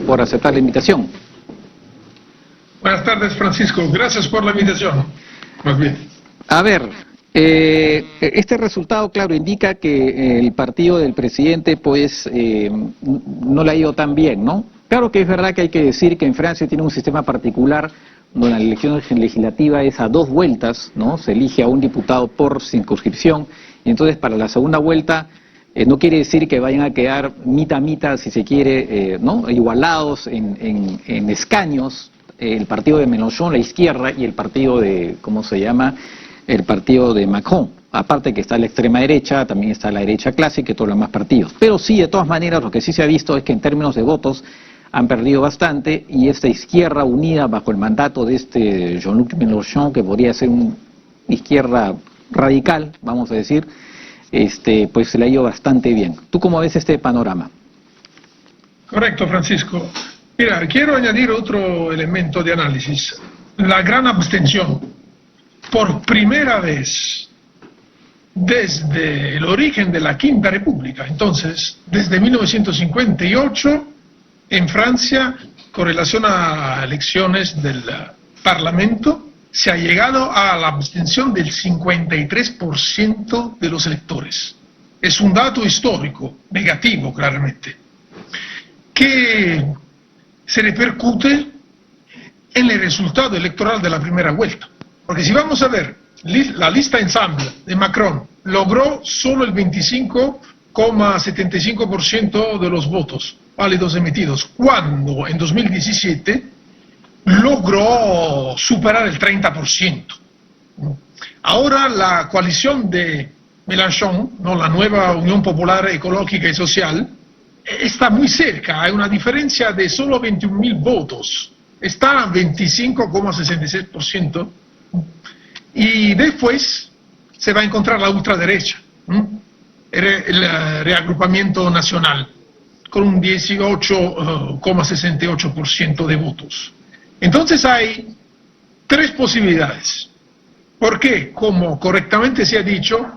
por aceptar la invitación. Buenas tardes, Francisco. Gracias por la invitación. Más bien. A ver, este resultado, claro, indica que el partido del presidente, pues, no le ha ido tan bien, ¿no? Claro que es verdad que hay que decir que en Francia tiene un sistema particular donde la elección legislativa es a 2 vueltas, ¿no? Se elige a un diputado por circunscripción, y entonces para la segunda vuelta no quiere decir que vayan a quedar mitad a mitad, si se quiere, ¿no? Igualados en escaños, el partido de Mélenchon, la izquierda, y el partido de, ¿cómo se llama?, el partido de Macron. Aparte que está la extrema derecha, también está la derecha clásica y todos los demás partidos. Pero sí, de todas maneras, lo que sí se ha visto es que en términos de votos han perdido bastante, y esta izquierda unida bajo el mandato de este Jean-Luc Mélenchon, que podría ser una izquierda radical, vamos a decir, pues se le ha ido bastante bien. ¿Tú cómo ves este panorama? Correcto, Francisco. Mira, quiero añadir otro elemento de análisis. La gran abstención. Por primera vez desde el origen de la Quinta República, entonces, desde 1958, en Francia, con relación a elecciones del Parlamento, se ha llegado a la abstención del 53% de los electores. Es un dato histórico, negativo claramente, que se repercute en el resultado electoral de la primera vuelta. Porque si vamos a ver, la lista ensamble de Macron logró solo el 25,75% de los votos válidos emitidos, cuando en 2017 logró superar el 30%. Ahora la coalición de Mélenchon, ¿no?, la nueva Unión Popular Ecológica y Social, está muy cerca, hay una diferencia de solo 21.000 votos, está a 25,66%, y después se va a encontrar la ultraderecha, el reagrupamiento nacional, con un 18,68% de votos. Entonces hay 3 posibilidades. Porque, como correctamente se ha dicho,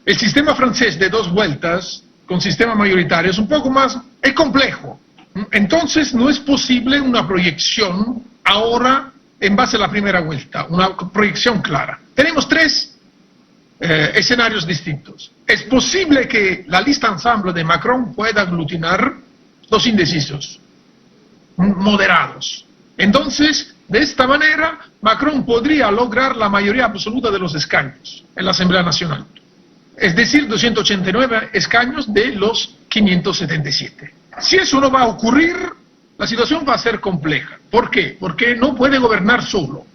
el sistema francés de 2 vueltas, con sistema mayoritario, es un poco más, es complejo. Entonces no es posible una proyección ahora en base a la primera vuelta, una proyección clara. Tenemos 3 escenarios distintos. Es posible que la lista ensamble de Macron pueda aglutinar los indecisos, moderados. Entonces, de esta manera, Macron podría lograr la mayoría absoluta de los escaños en la Asamblea Nacional. Es decir, 289 escaños de los 577. Si eso no va a ocurrir, la situación va a ser compleja. ¿Por qué? Porque no puede gobernar solo.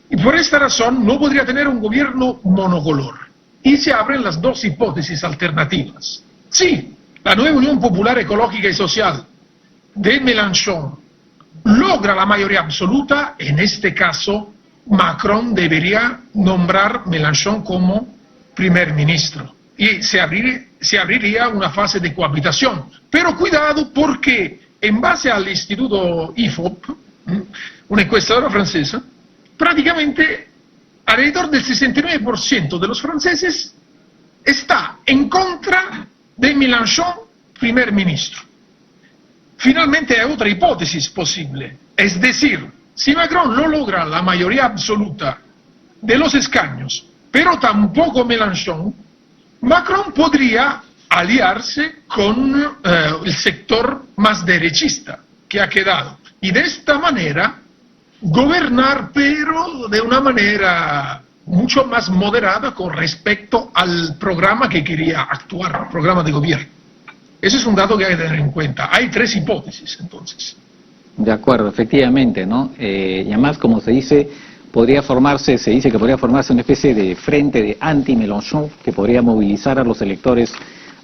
Y por esta razón no podría tener un gobierno monocolor. Y se abren las 2 hipótesis alternativas. Sí, la nueva Unión Popular Ecológica y Social de Mélenchon logra la mayoría absoluta. En este caso, Macron debería nombrar Mélenchon como primer ministro. Y se abriría una fase de cohabitación. Pero cuidado, porque en base al Instituto IFOP, una encuestadora francesa, prácticamente alrededor del 69% de los franceses está en contra de Mélenchon primer ministro. Finalmente hay otra hipótesis posible, es decir, si Macron no logra la mayoría absoluta de los escaños, pero tampoco Mélenchon, Macron podría aliarse con el sector más derechista que ha quedado, y de esta manera gobernar, pero de una manera mucho más moderada con respecto al programa que quería actuar, programa de gobierno. Ese es un dato que hay que tener en cuenta. Hay 3 hipótesis, entonces. De acuerdo, efectivamente, ¿no? Y además, como se dice que podría formarse una especie de frente de anti-Mélenchon que podría movilizar a los electores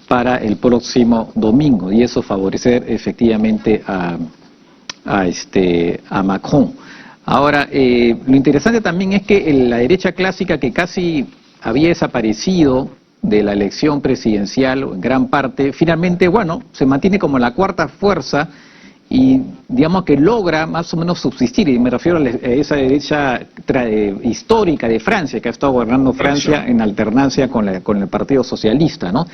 para el próximo domingo, y eso favorecer efectivamente a Macron. Ahora, lo interesante también es que la derecha clásica, que casi había desaparecido de la elección presidencial, en gran parte, finalmente, bueno, se mantiene como la cuarta fuerza y digamos que logra más o menos subsistir, y me refiero a esa derecha histórica de Francia, que ha estado gobernando Francia en alternancia con el Partido Socialista, ¿no?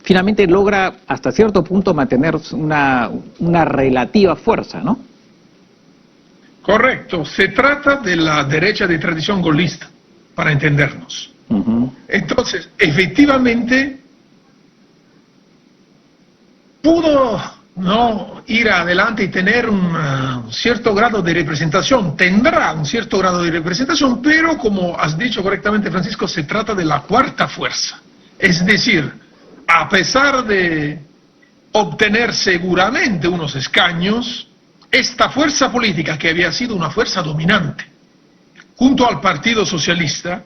finalmente logra hasta cierto punto mantener una relativa fuerza, ¿no? Correcto, se trata de la derecha de tradición golista, para entendernos. Entonces, efectivamente, pudo no ir adelante y tener un cierto grado de representación, tendrá un cierto grado de representación, pero como has dicho correctamente, Francisco, se trata de la cuarta fuerza. Es decir, a pesar de obtener seguramente unos escaños, esta fuerza política, que había sido una fuerza dominante, junto al Partido Socialista,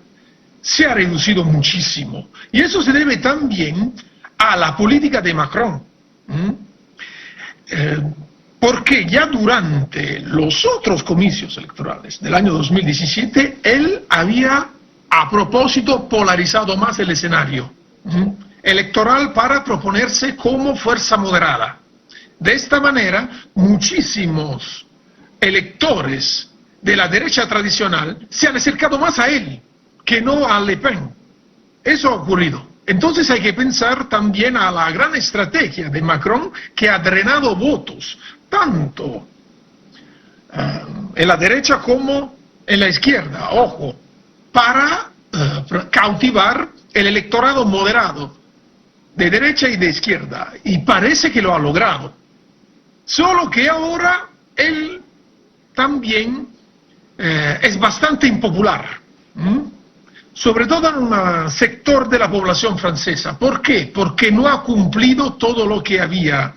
se ha reducido muchísimo. Y eso se debe también a la política de Macron. Porque ya durante los otros comicios electorales del año 2017, él había, a propósito, polarizado más el escenario electoral para proponerse como fuerza moderada. De esta manera, muchísimos electores de la derecha tradicional se han acercado más a él que no a Le Pen. Eso ha ocurrido. Entonces hay que pensar también a la gran estrategia de Macron, que ha drenado votos, tanto en la derecha como en la izquierda, ojo, para cautivar el electorado moderado de derecha y de izquierda, y parece que lo ha logrado. Solo que ahora él también es bastante impopular, sobre todo en un sector de la población francesa. ¿Por qué? Porque no ha cumplido todo lo que había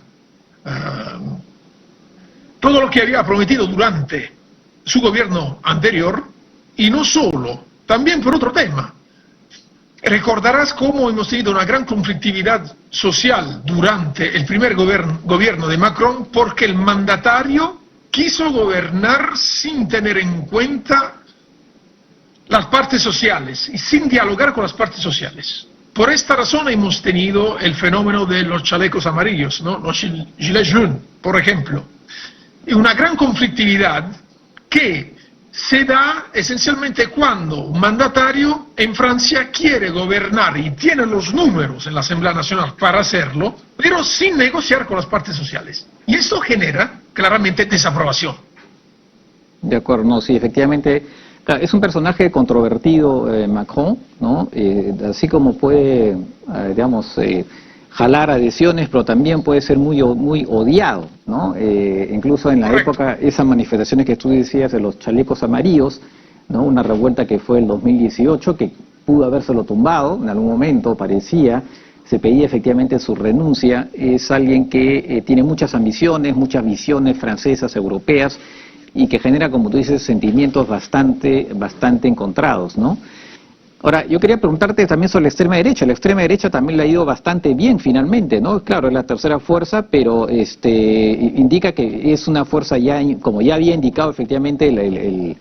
prometido durante su gobierno anterior, y no solo, también por otro tema. Recordarás cómo hemos tenido una gran conflictividad social durante el primer gobierno de Macron, porque el mandatario quiso gobernar sin tener en cuenta las partes sociales y sin dialogar con las partes sociales. Por esta razón hemos tenido el fenómeno de los chalecos amarillos, ¿no? Los gilets jaunes, por ejemplo. Y una gran conflictividad que se da esencialmente cuando un mandatario en Francia quiere gobernar y tiene los números en la Asamblea Nacional para hacerlo, pero sin negociar con las partes sociales. Y esto genera claramente desaprobación. De acuerdo, no, sí, efectivamente, claro, es un personaje controvertido, Macron, ¿no? Así como puede, digamos, jalar adhesiones, pero también puede ser muy odiado, ¿no? Incluso en la época, esas manifestaciones que tú decías de los chalecos amarillos, ¿no? Una revuelta que fue el 2018, que pudo habérselo tumbado, en algún momento parecía, se pedía efectivamente su renuncia. Es alguien que tiene muchas ambiciones, muchas visiones francesas, europeas, y que genera, como tú dices, sentimientos bastante encontrados, ¿no? Ahora, yo quería preguntarte también sobre la extrema derecha. La extrema derecha también le ha ido bastante bien finalmente, ¿no? Claro, es la tercera fuerza, pero indica que es una fuerza ya, como ya había indicado efectivamente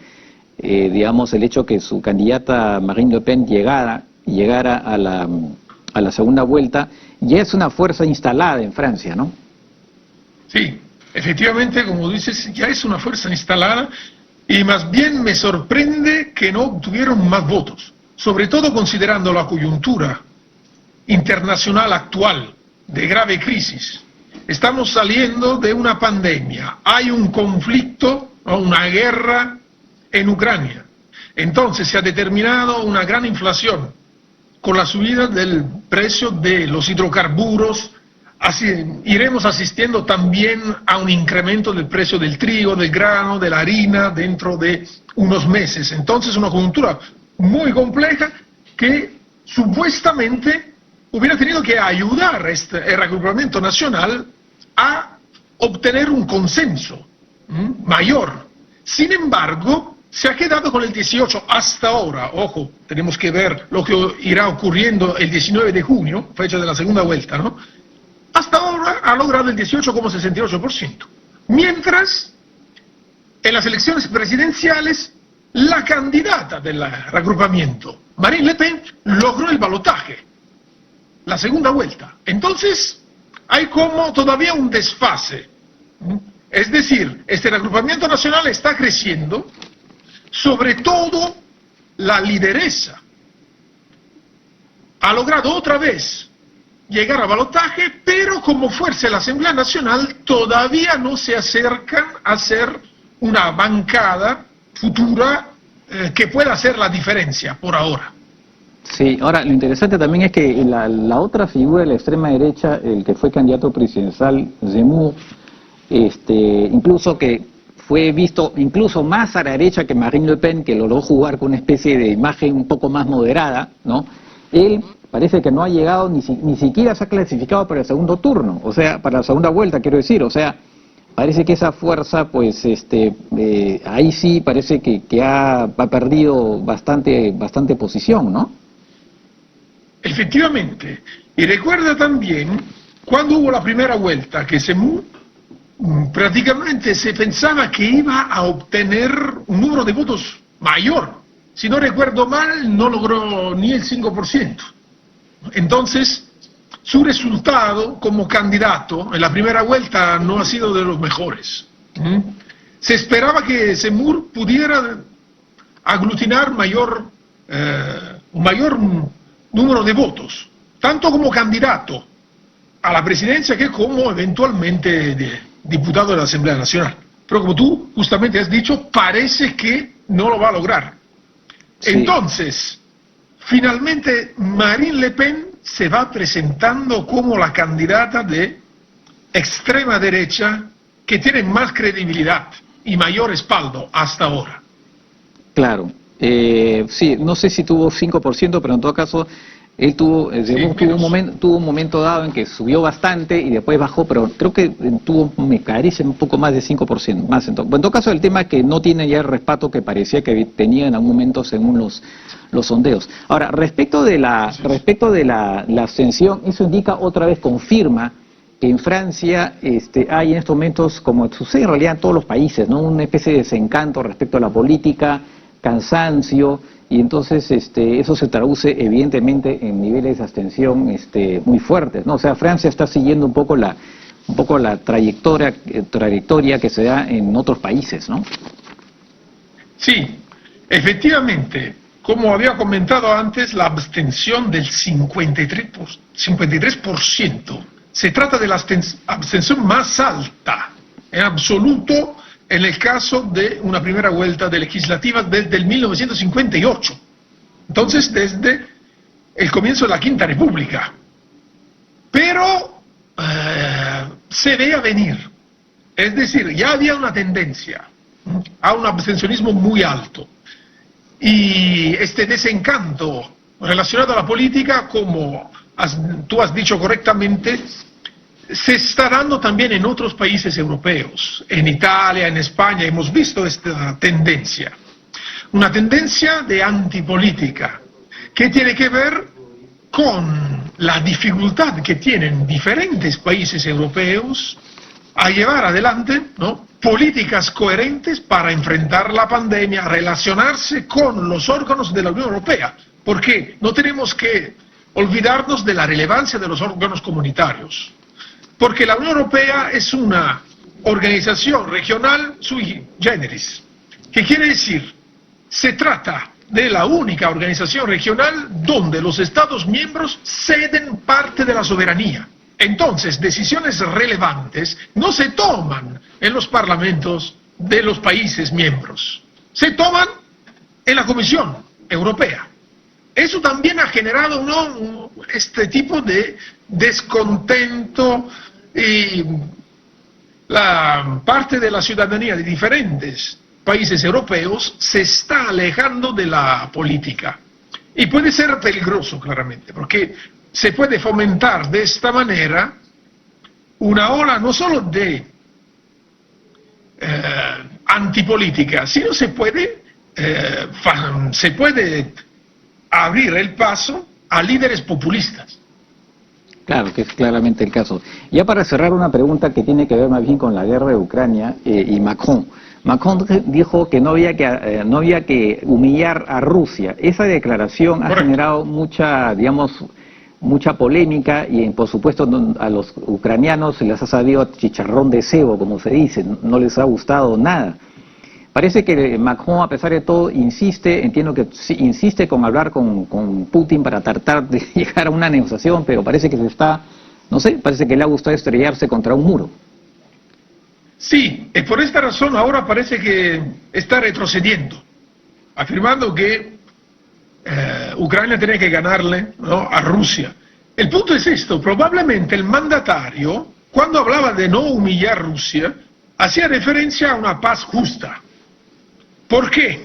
digamos, el hecho que su candidata Marine Le Pen llegara a la segunda vuelta, ya es una fuerza instalada en Francia, ¿no? Sí, efectivamente, como dices, ya es una fuerza instalada, y más bien me sorprende que no obtuvieron más votos, sobre todo considerando la coyuntura internacional actual de grave crisis. Estamos saliendo de una pandemia, hay un conflicto o una guerra en Ucrania. Entonces se ha determinado una gran inflación con la subida del precio de los hidrocarburos. Iremos asistiendo también a un incremento del precio del trigo, del grano, de la harina dentro de unos meses. Entonces una coyuntura muy compleja que supuestamente hubiera tenido que ayudar el reagrupamiento nacional a obtener un consenso mayor. Sin embargo, se ha quedado con el 18 hasta ahora. Ojo, tenemos que ver lo que irá ocurriendo el 19 de junio, fecha de la segunda vuelta, ¿no? Hasta ahora ha logrado el 18,68%. Mientras, en las elecciones presidenciales, la candidata del reagrupamiento, Marine Le Pen, logró el balotaje, la segunda vuelta. Entonces, hay como todavía un desfase. Es decir, este reagrupamiento nacional está creciendo, sobre todo la lideresa ha logrado otra vez llegar a balotaje, pero como fuerza de la Asamblea Nacional todavía no se acercan a ser una bancada futura que pueda hacer la diferencia por ahora. Sí, ahora lo interesante también es que la otra figura de la extrema derecha, el que fue candidato presidencial, Zemmour, incluso que fue visto incluso más a la derecha que Marine Le Pen, que logró jugar con una especie de imagen un poco más moderada, ¿no? Él parece que no ha llegado, ni siquiera se ha clasificado para el segundo turno, o sea, para la segunda vuelta, quiero decir, o sea, parece que esa fuerza, pues, ahí sí parece que ha perdido bastante posición, ¿no? Efectivamente. Y recuerda también, cuando hubo la primera vuelta, que Zemmour prácticamente se pensaba que iba a obtener un número de votos mayor. Si no recuerdo mal, no logró ni el 5%. Entonces, su resultado como candidato en la primera vuelta no ha sido de los mejores. Se esperaba que Zemmour pudiera aglutinar un mayor número de votos, tanto como candidato a la presidencia que como eventualmente diputado de la Asamblea Nacional. Pero como tú justamente has dicho, parece que no lo va a lograr. Sí. Entonces, finalmente Marine Le Pen se va presentando como la candidata de extrema derecha que tiene más credibilidad y mayor respaldo hasta ahora. Claro. Sí, no sé si tuvo 5%, pero en todo caso él tuvo un momento dado en que subió bastante y después bajó, pero creo que me parece un poco más de 5%. Más en todo caso, el tema es que no tiene ya el respaldo que parecía que tenía en algún momento según los sondeos. Ahora, respecto de la abstención, eso indica otra vez, confirma que en Francia hay en estos momentos, como sucede en realidad en todos los países, ¿no?, una especie de desencanto respecto a la política, cansancio, y entonces eso se traduce evidentemente en niveles de abstención muy fuertes, ¿no? O sea, Francia está siguiendo un poco la trayectoria que se da en otros países, ¿no? Sí, efectivamente, como había comentado antes, la abstención del 53%. Se trata de la abstención más alta en absoluto en el caso de una primera vuelta de legislativas desde el 1958. Entonces, desde el comienzo de la Quinta República. Pero se veía venir. Es decir, ya había una tendencia a un abstencionismo muy alto. Y este desencanto relacionado a la política, como tú has dicho correctamente, se está dando también en otros países europeos. En Italia, en España, hemos visto esta tendencia. Una tendencia de antipolítica, que tiene que ver con la dificultad que tienen diferentes países europeos a llevar adelante, ¿no?, políticas coherentes para enfrentar la pandemia, relacionarse con los órganos de la Unión Europea, porque no tenemos que olvidarnos de la relevancia de los órganos comunitarios, porque la Unión Europea es una organización regional sui generis, que quiere decir, se trata de la única organización regional donde los Estados miembros ceden parte de la soberanía. Entonces, decisiones relevantes no se toman en los parlamentos de los países miembros, se toman en la Comisión Europea. Eso también ha generado, ¿no?, este tipo de descontento, y la parte de la ciudadanía de diferentes países europeos se está alejando de la política. Y puede ser peligroso, claramente, porque se puede fomentar de esta manera una ola no solo de antipolítica, sino se puede abrir el paso a líderes populistas. Claro, que es claramente el caso. Ya para cerrar, una pregunta que tiene que ver más bien con la guerra de Ucrania y Macron. Macron dijo que no había que humillar a Rusia. Esa declaración ha generado mucha polémica y, por supuesto, a los ucranianos se les ha sabido chicharrón de cebo, como se dice, no les ha gustado nada. Parece que Macron, a pesar de todo, insiste, entiendo que sí, insiste con hablar con Putin para tratar de llegar a una negociación, pero parece que se está, no sé, parece que le ha gustado estrellarse contra un muro. Sí, y por esta razón ahora parece que está retrocediendo, afirmando que Ucrania tiene que ganarle, ¿no?, a Rusia. El punto es esto: probablemente el mandatario, cuando hablaba de no humillar a Rusia, hacía referencia a una paz justa. ¿Por qué?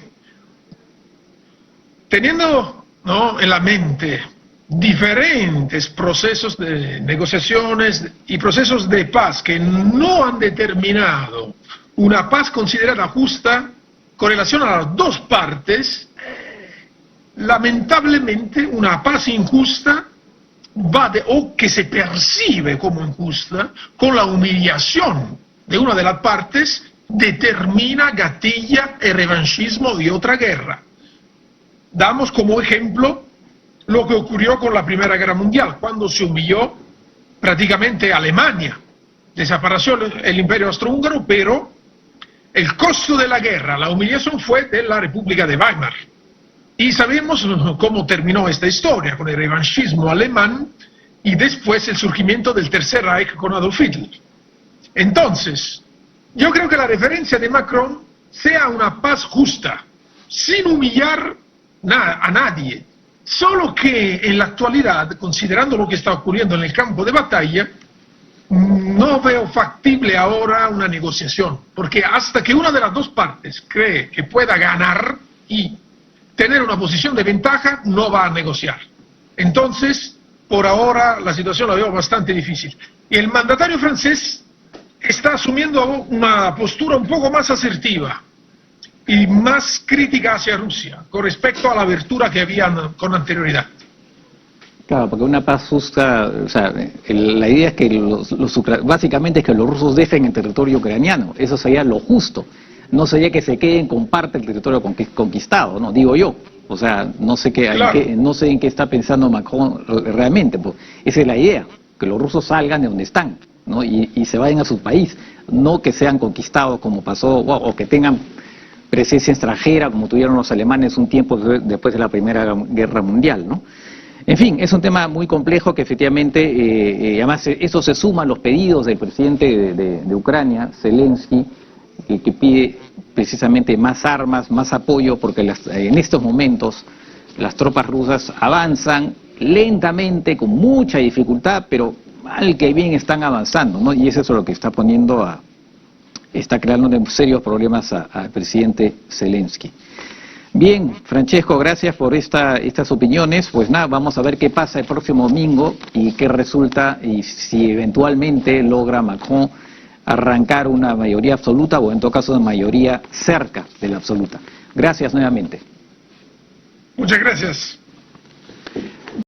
Teniendo, ¿no?, en la mente diferentes procesos de negociaciones y procesos de paz que no han determinado una paz considerada justa con relación a las dos partes, lamentablemente una paz injusta o que se percibe como injusta, con la humillación de una de las partes, determina, gatilla el revanchismo de otra guerra. Damos como ejemplo lo que ocurrió con la Primera Guerra Mundial, cuando se humilló prácticamente a Alemania. Desapareció el Imperio Austrohúngaro, pero el costo de la guerra, la humillación, fue de la República de Weimar. Y sabemos cómo terminó esta historia, con el revanchismo alemán y después el surgimiento del Tercer Reich con Adolf Hitler. Entonces, yo creo que la referencia de Macron sea una paz justa, sin humillar a nadie, solo que en la actualidad, considerando lo que está ocurriendo en el campo de batalla, no veo factible ahora una negociación, porque hasta que una de las dos partes cree que pueda ganar y tener una posición de ventaja, no va a negociar. Entonces, por ahora la situación la veo bastante difícil. Y el mandatario francés está asumiendo una postura un poco más asertiva y más crítica hacia Rusia con respecto a la abertura que habían con anterioridad. Claro, porque una paz justa, o sea, la idea es que básicamente es que los rusos dejen el territorio ucraniano, eso sería lo justo, no sería que se queden con parte del territorio conquistado, no, digo yo. O sea, no sé Claro. no sé en qué está pensando Macron realmente, pues esa es la idea, que los rusos salgan de donde están, ¿no? Y se vayan a su país, no que sean conquistados como pasó, o que tengan presencia extranjera como tuvieron los alemanes un tiempo después de la Primera Guerra Mundial, ¿no? En fin, es un tema muy complejo que efectivamente, además eso se suma a los pedidos del presidente de Ucrania, Zelensky, que pide precisamente más armas, más apoyo, porque en estos momentos las tropas rusas avanzan lentamente, con mucha dificultad, pero mal que bien están avanzando, ¿no? Y eso es lo que está está creando serios problemas al presidente Zelensky. Bien, Francesco, gracias por estas opiniones. Pues nada, vamos a ver qué pasa el próximo domingo y qué resulta, y si eventualmente logra Macron arrancar una mayoría absoluta o en todo caso una mayoría cerca de la absoluta. Gracias nuevamente. Muchas gracias.